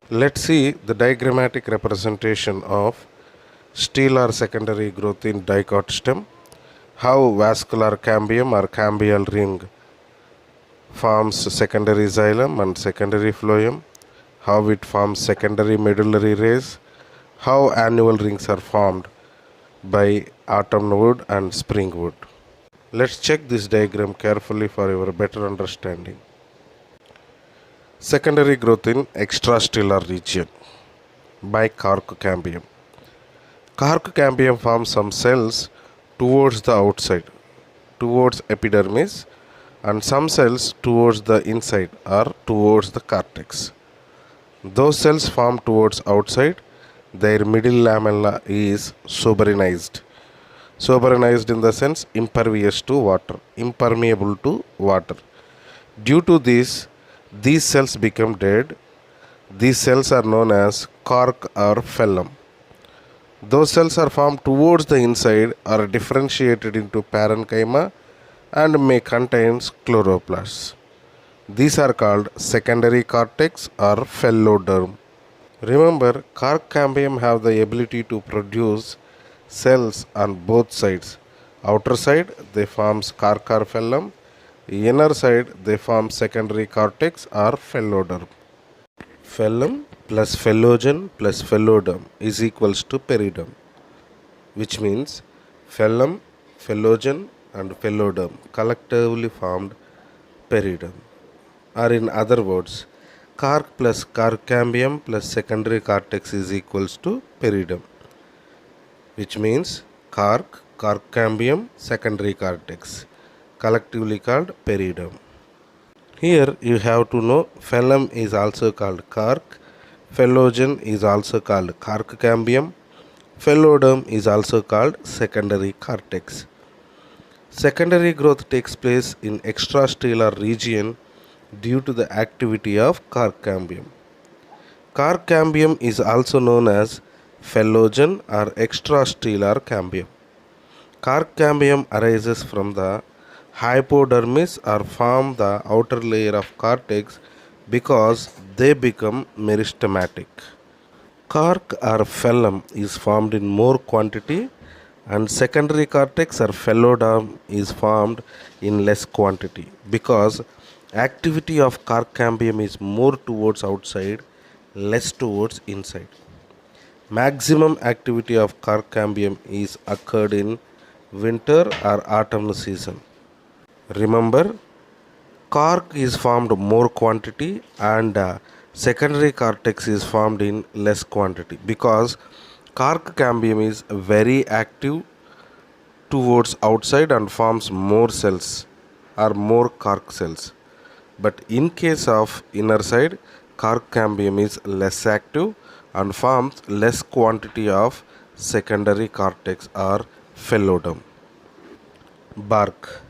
Let's see the diagrammatic representation of stellar secondary growth in dicot stem. How vascular cambium or cambial ring forms secondary xylem and secondary phloem. How it forms secondary medullary rays. How annual rings are formed by autumn wood and spring wood. Let's check this diagram carefully for your better understanding. Secondary growth in extrastellar region by cork cambium. Cork cambium forms some cells towards the outside, towards epidermis, and some cells towards the inside or towards the cortex. Those cells formed towards outside, their middle lamella is soberanized. Soberanized in the sense impervious to water, impermeable to water. Due to this, these cells become dead. These cells are known as cork or phellum. Those cells are formed towards the inside, are differentiated into parenchyma and may contain chloroplasts. These are called secondary cortex or phelloderm. Remember, cork cambium have the ability to produce cells on both sides. Outer side they forms cork or phellum. Inner side they form secondary cortex or phelloderm. Phellum plus phellogen plus phelloderm is equals to periderm, which means phellum, phellogen and phelloderm collectively formed periderm. Or in other words, cork plus cork cambium plus secondary cortex is equals to periderm, which means cork, cork cambium, secondary cortex, collectively called periderm. Here you have to know phellum is also called cork, phellogen is also called cork cambium, phelloderm is also called secondary cortex. Secondary growth takes place in extrastellar region due to the activity of cork cambium. Cork cambium is also known as phellogen or extrastellar cambium. Cork cambium arises from the hypodermis or form the outer layer of cortex because they become meristematic. Cork or phellum is formed in more quantity and secondary cortex or phelloderm is formed in less quantity because activity of cork cambium is more towards outside, less towards inside. Maximum activity of cork cambium is occurred in winter or autumn season. Remember, cork is formed more quantity and secondary cortex is formed in less quantity because cork cambium is very active towards outside and forms more cells or more cork cells. But in case of inner side, cork cambium is less active and forms less quantity of secondary cortex or phelloderm. Bark.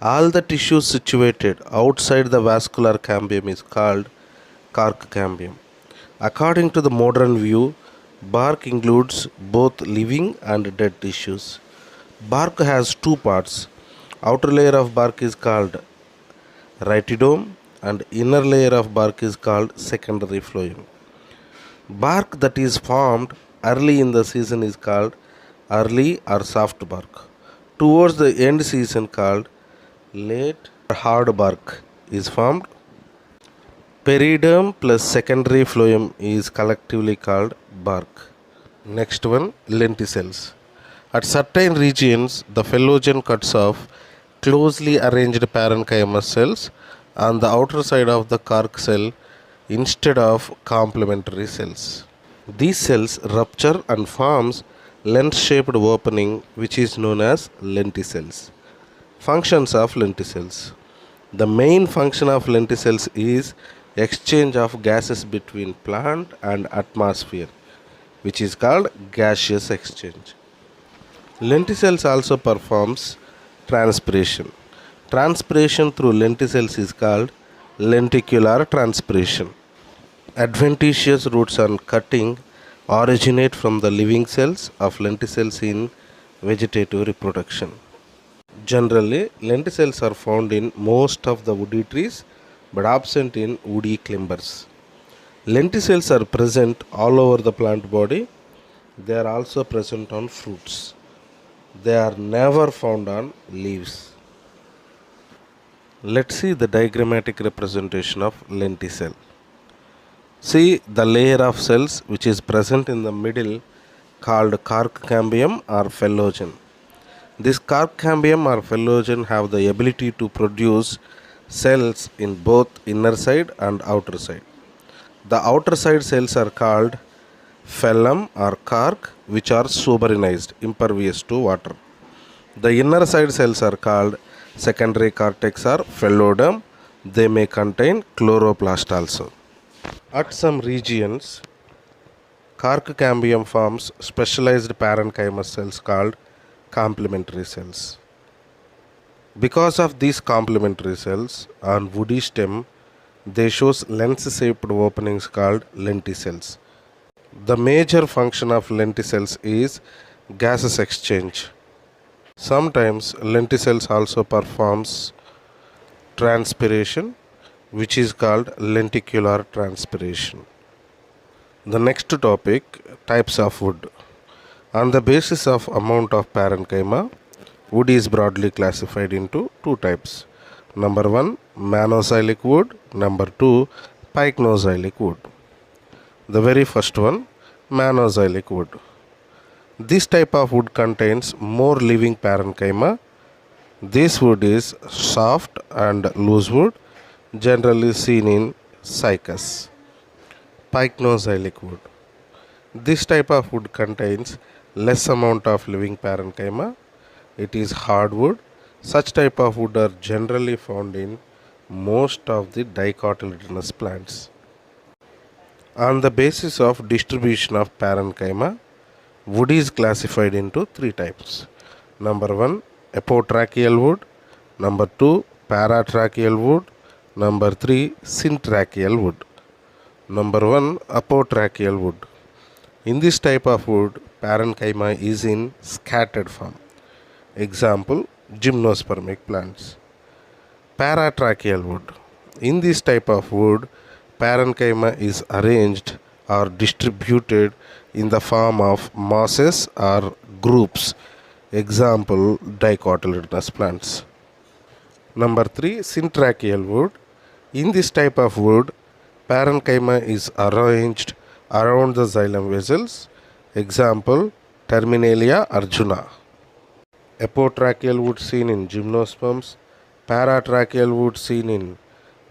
All the tissues situated outside the vascular cambium is called cork cambium. According to the modern view, bark includes both living and dead tissues. Bark has two parts. Outer layer of bark is called rhytidome and inner layer of bark is called secondary phloem. Bark that is formed early in the season is called early or soft bark. Towards the end season called late hard bark is formed. Periderm plus secondary phloem is collectively called bark. Next one, lenticels. At certain regions, the phellogen cuts off closely arranged parenchyma cells on the outer side of the cork cell instead of complementary cells. These cells rupture and forms lens-shaped opening which is known as lenticels. Functions of lenticels. The main function of lenticels is exchange of gases between plant and atmosphere, which is called gaseous exchange. Lenticels also performs transpiration. Transpiration through lenticels is called lenticular transpiration. Adventitious roots on cutting originate from the living cells of lenticels in vegetative reproduction. Generally, lenticels are found in most of the woody trees but absent in woody climbers. Lenticels are present all over the plant body. They are also present on fruits. They are never found on leaves. Let's see the diagrammatic representation of lenticel. See the layer of cells which is present in the middle called cork cambium or phellogen. This cork cambium or phellogen have the ability to produce cells in both inner side and outer side. The outer side cells are called phellum or cork, which are suberinized, impervious to water. The inner side cells are called secondary cortex or phellodem. They may contain chloroplast also. At some regions, cork cambium forms specialized parenchyma cells called complementary cells. Because of these complementary cells on woody stem, they shows lens-shaped openings called lenticels. The major function of lenticels is gases exchange. Sometimes lenticels also performs transpiration, which is called lenticular transpiration. The next topic, types of wood. On the basis of amount of parenchyma, wood is broadly classified into two types. Number 1, monoxylic wood. Number 2, pycnoxylic wood. The very first one, monoxylic wood. This type of wood contains more living parenchyma. This wood is soft and loose wood, generally seen in cycas. Pycnoxylic wood. This type of wood contains less amount of living parenchyma. It is hardwood. Such type of wood are generally found in most of the dicotyledonous plants. On the basis of distribution of parenchyma, wood is classified into three types. Number 1, apotracheal wood. Number 2, paratracheal wood. Number 3, syntracheal wood. Number 1, apotracheal wood. In this type of wood, parenchyma is in scattered form. Example, gymnospermic plants. Paratracheal wood. In this type of wood, parenchyma is arranged or distributed in the form of mosses or groups. Example, dicotyledonous plants. Number 3, syntracheal wood. In this type of wood, parenchyma is arranged around the xylem vessels. Example, Terminalia arjuna. Apotracheal wood seen in gymnosperms. Paratracheal wood seen in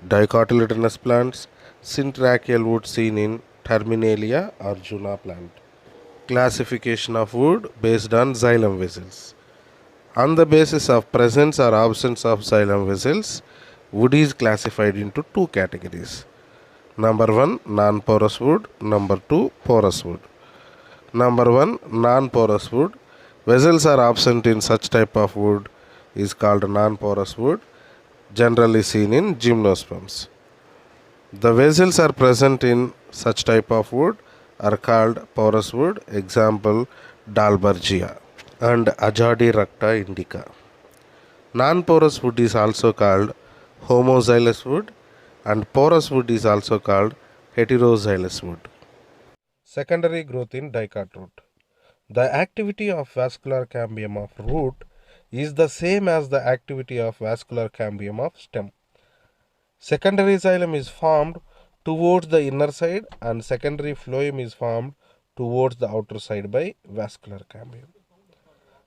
dicotyledonous plants. Syntracheal wood seen in Terminalia arjuna plant. Classification of wood based on xylem vessels. On the basis of presence or absence of xylem vessels, wood is classified into two categories. Number 1, non-porous wood. Number 2, porous wood. Number 1, non-porous wood. Vessels are absent in such type of wood is called non-porous wood, generally seen in gymnosperms. The vessels are present in such type of wood are called porous wood. Example, Dalbergia and Azadirachta indica. Non-porous wood is also called homoxylous wood, and porous wood is also called heteroxylous wood. Secondary growth in dicot root. The activity of vascular cambium of root is the same as the activity of vascular cambium of stem. Secondary xylem is formed towards the inner side and secondary phloem is formed towards the outer side by vascular cambium.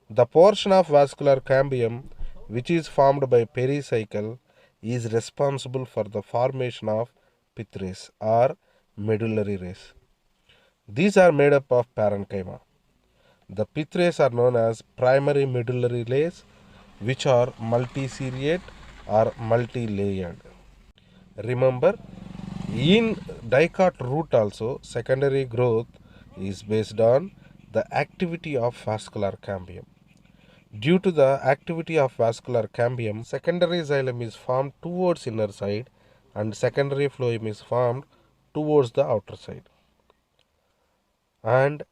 The portion of vascular cambium which is formed by pericycle is responsible for the formation of pith rays or medullary rays. These are made up of parenchyma. The pith rays are known as primary medullary rays, which are multiseriate or multi-layered. Remember, in dicot root also secondary growth is based on the activity of vascular cambium. Due to the activity of vascular cambium, secondary xylem is formed towards inner side and secondary phloem is formed towards the outer side. And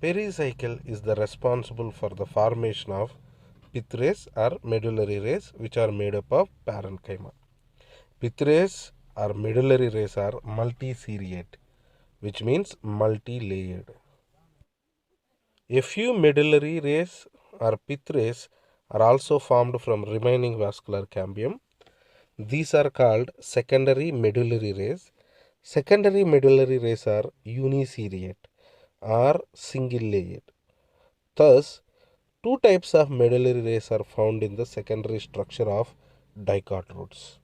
pericycle is the responsible for the formation of pith rays or medullary rays, which are made up of parenchyma. Pith rays or medullary rays are multiseriate, which means multi-layered. A few medullary rays or pith rays are also formed from remaining vascular cambium. These are called secondary medullary rays. Secondary medullary rays are uniseriate or single layered. Thus, two types of medullary rays are found in the secondary structure of dicot roots.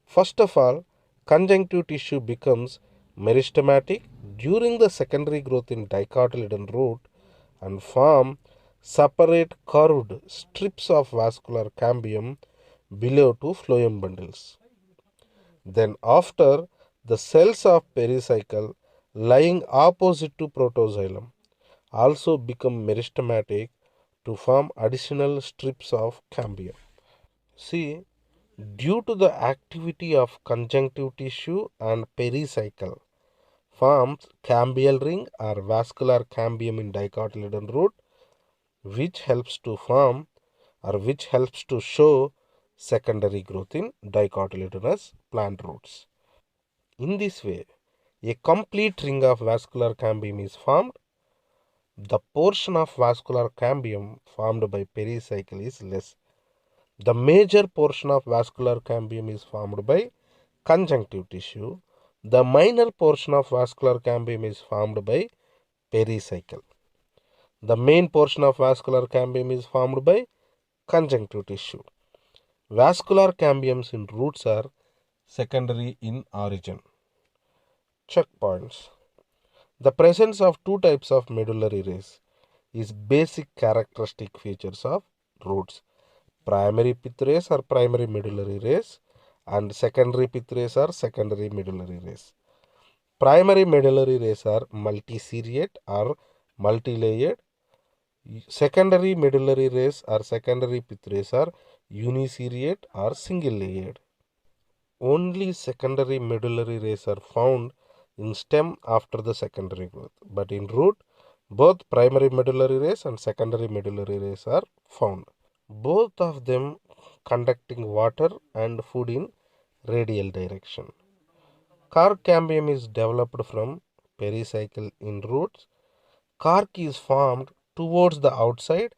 First of all, conjunctive tissue becomes meristematic during the secondary growth in dicotyledon root and form separate curved strips of vascular cambium below to phloem bundles. Then after, the cells of pericycle lying opposite to protoxylem also become meristematic to form additional strips of cambium. See, due to the activity of conjunctive tissue and pericycle, forms cambial ring or vascular cambium in dicotyledon root, which helps to form or which helps to show secondary growth in dicotyledonous plant roots. In this way, a complete ring of vascular cambium is formed. The portion of vascular cambium formed by pericycle is less. The major portion of vascular cambium is formed by conjunctive tissue. The minor portion of vascular cambium is formed by pericycle. The main portion of vascular cambium is formed by conjunctive tissue. Vascular cambiums in roots are secondary in origin. Checkpoints. The presence of two types of medullary rays is basic characteristic features of roots. Primary pith rays are primary medullary rays and secondary pith rays are secondary medullary rays. Primary medullary rays are multiseriate or multi-layered. Secondary medullary rays or secondary pith rays are uniseriate or single-layered. Only secondary medullary rays are found in stem after the secondary growth, but in root, both primary medullary rays and secondary medullary rays are found. Both of them conducting water and food in radial direction. Cork cambium is developed from pericycle in roots. Cork is formed towards the outside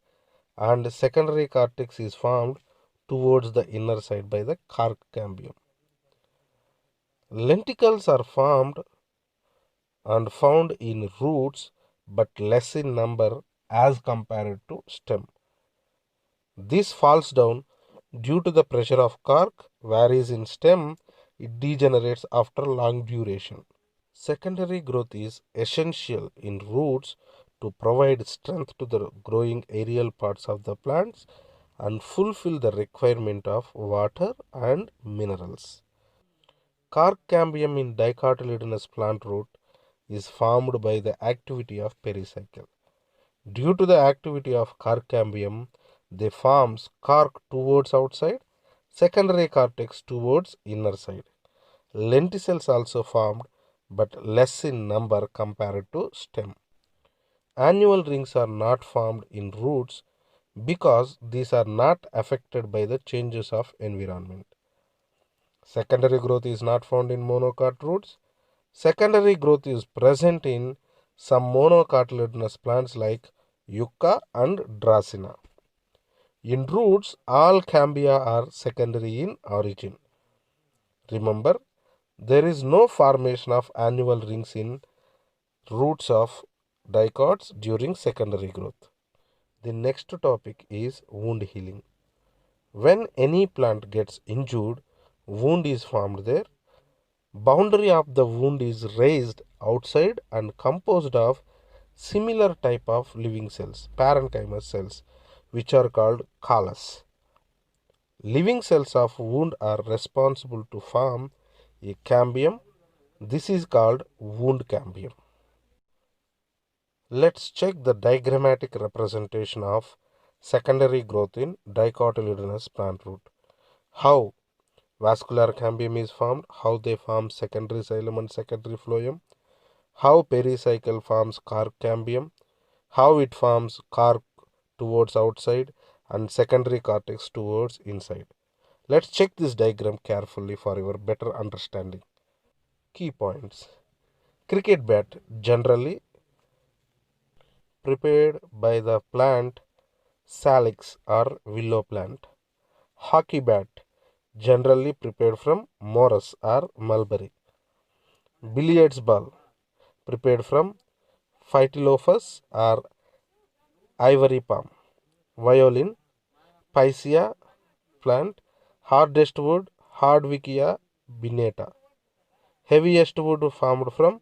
and secondary cortex is formed towards the inner side by the cork cambium. Lenticles are formed and found in roots but less in number as compared to stem. This falls down due to the pressure of cork, whereas in stem it degenerates after long duration. Secondary growth is essential in roots to provide strength to the growing aerial parts of the plants and fulfill the requirement of water and minerals. Cork cambium in dicotyledonous plant root is formed by the activity of pericycle. Due to the activity of cork cambium, they forms cork towards outside, secondary cortex towards inner side. Lenticels also formed but less in number compared to stem. Annual rings are not formed in roots because these are not affected by the changes of environment. Secondary growth is not found in monocot roots. Secondary growth is present in some monocotyledonous plants like Yucca and Dracena. In roots, all cambia are secondary in origin. Remember, there is no formation of annual rings in roots of dicots during secondary growth. The next topic is wound healing. When any plant gets injured, wound is formed there. Boundary of the wound is raised outside and composed of similar type of living cells, parenchymal cells, which are called callus. Living cells of wound are responsible to form a cambium. This is called wound cambium. Let's check the diagrammatic representation of secondary growth in dicotyledonous plant root. How vascular cambium is formed, how they form secondary xylem and secondary phloem, how pericycle forms cork cambium, how it forms cork towards outside and secondary cortex towards inside. Let's check this diagram carefully for your better understanding. Key points. Cricket bat generally prepared by the plant salix or willow plant. Hockey bat generally prepared from morus or mulberry. Billiards ball prepared from Phytophilus or ivory palm. Violin, Picea plant, hardest wood, Hardwickia binnata. Heaviest wood formed from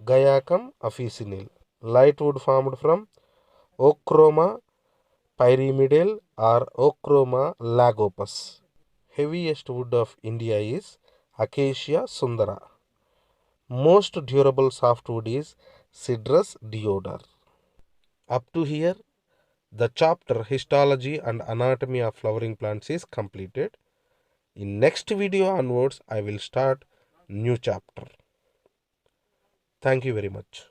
Guaiacum officinale. Light wood formed from Ochroma pyramidale or Ochroma lagopus. Heaviest wood of India is Acacia sundara. Most durable softwood is Cedrus deodar. Up to here, the chapter Histology and Anatomy of Flowering Plants is completed. In next video onwards, I will start new chapter. Thank you very much.